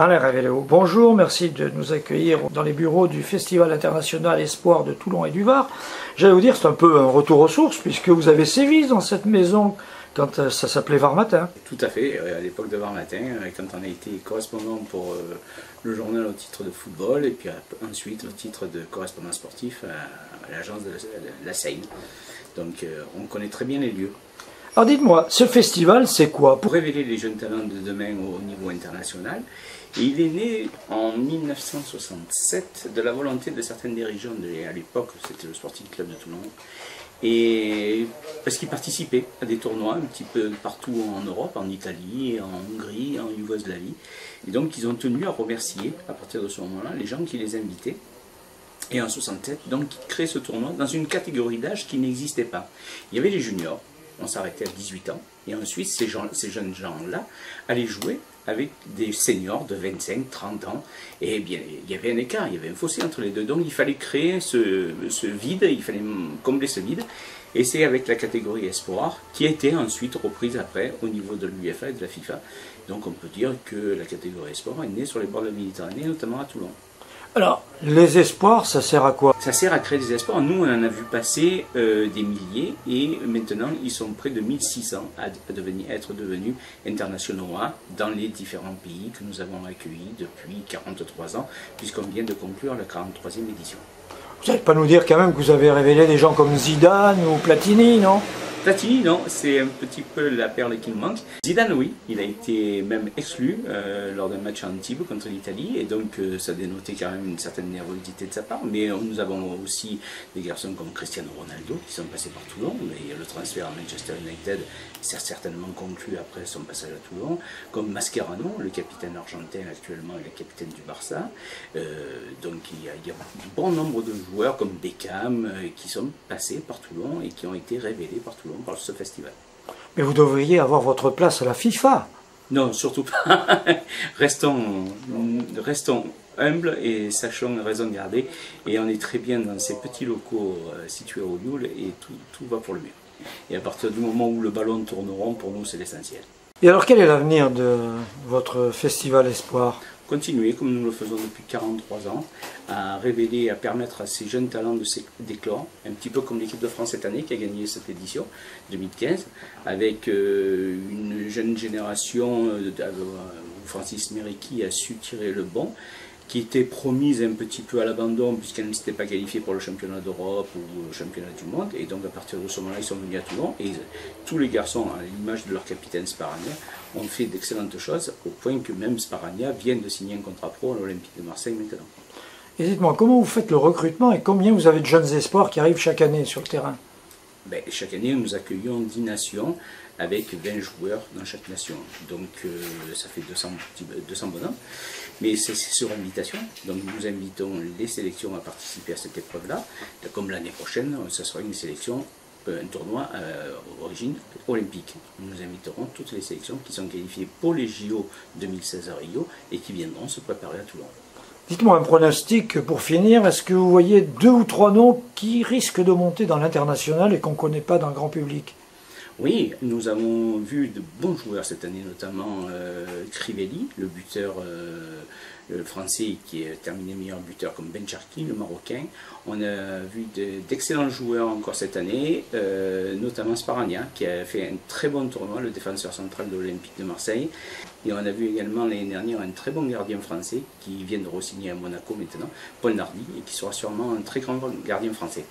Alain Révéléo, bonjour, merci de nous accueillir dans les bureaux du Festival international Espoir de Toulon et du Var. J'allais vous dire, c'est un peu un retour aux sources, puisque vous avez sévi dans cette maison quand ça s'appelait Var Matin. Tout à fait, à l'époque de Var Matin, quand on a été correspondant pour le journal au titre de football, et puis ensuite au titre de correspondant sportif à l'agence de la Seine. Donc on connaît très bien les lieux. Alors dites-moi, ce festival, c'est quoi? Pour révéler les jeunes talents de demain au niveau international, et il est né en 1967 de la volonté de certains dirigeants, à l'époque c'était le Sporting Club de Toulon, et parce qu'ils participaient à des tournois un petit peu partout en Europe, en Italie, en Hongrie, en Yougoslavie, et donc ils ont tenu à remercier à partir de ce moment-là les gens qui les invitaient. Et en 67, donc ils créent ce tournoi dans une catégorie d'âge qui n'existait pas. Il y avait les juniors, on s'arrêtait à 18 ans, et ensuite ces jeunes gens-là allaient jouer avec des seniors de 25, 30 ans, et bien il y avait un écart, il y avait un fossé entre les deux, donc il fallait créer ce vide, il fallait combler ce vide, et c'est avec la catégorie Espoir qui a été ensuite reprise après au niveau de l'UEFA et de la FIFA. Donc on peut dire que la catégorie Espoir est née sur les bords de la Méditerranée, notamment à Toulon. Alors, les espoirs, ça sert à quoi? Ça sert à créer des espoirs. Nous, on en a vu passer des milliers, et maintenant, ils sont près de 1600 à être devenus internationaux dans les différents pays que nous avons accueillis depuis 43 ans, puisqu'on vient de conclure la 43e édition. Vous n'allez pas nous dire quand même que vous avez révélé des gens comme Zidane ou Platini, non? Platini, non, c'est un petit peu la perle qui me manque. Zidane, oui, il a été même exclu lors d'un match à Antibes contre l'Italie, et donc ça dénotait quand même une certaine nervosité de sa part. Mais nous avons aussi des garçons comme Cristiano Ronaldo qui sont passés par Toulon, mais le transfert à Manchester United s'est certainement conclu après son passage à Toulon, comme Mascherano, le capitaine argentin actuellement et le capitaine du Barça. Donc il y a un bon nombre de joueurs comme Beckham qui sont passés par Toulon et qui ont été révélés par Toulon par ce festival. Mais vous devriez avoir votre place à la FIFA. Non, surtout pas. Restons humbles et sachons raison garder. Et on est très bien dans ces petits locaux situés au Lioul, et tout va pour le mieux. Et à partir du moment où le ballon tourneront, pour nous c'est l'essentiel. Et alors quel est l'avenir de votre festival Espoir? Continuer, comme nous le faisons depuis 43 ans, à révéler, à permettre à ces jeunes talents d'éclore, un petit peu comme l'équipe de France cette année qui a gagné cette édition 2015, avec une jeune génération où Francis Mériqui a su tirer le bon, qui était promise un petit peu à l'abandon puisqu'elle ne s'était pas qualifiée pour le championnat d'Europe ou le championnat du monde, et donc à partir de ce moment-là ils sont venus à Toulon, et tous les garçons, à l'image de leur capitaine Sparagna, ont fait d'excellentes choses, au point que même Sparagna vient de signer un contrat pro à l'Olympique de Marseille maintenant. Et dites-moi, comment vous faites le recrutement et combien vous avez de jeunes espoirs qui arrivent chaque année sur le terrain? Ben, chaque année nous accueillons 10 nations avec 20 joueurs dans chaque nation, donc ça fait 200 bonhommes, mais c'est sur invitation, donc nous invitons les sélections à participer à cette épreuve-là, comme l'année prochaine ce sera une sélection, un tournoi d'origine olympique. Nous inviterons toutes les sélections qui sont qualifiées pour les JO 2016 à Rio et qui viendront se préparer à Toulon. Dites-moi un pronostic pour finir, est-ce que vous voyez 2 ou 3 noms qui risquent de monter dans l'international et qu'on ne connaît pas dans le grand public? Oui, nous avons vu de bons joueurs cette année, notamment Crivelli, le buteur français qui est terminé meilleur buteur, comme Ben Cherki, le Marocain. On a vu d'excellents joueurs encore cette année, notamment Sparagna, qui a fait un très bon tournoi, le défenseur central de l'Olympique de Marseille. Et on a vu également l'année dernière un très bon gardien français qui vient de re-signer à Monaco maintenant, Paul Nardi, et qui sera sûrement un très grand gardien français.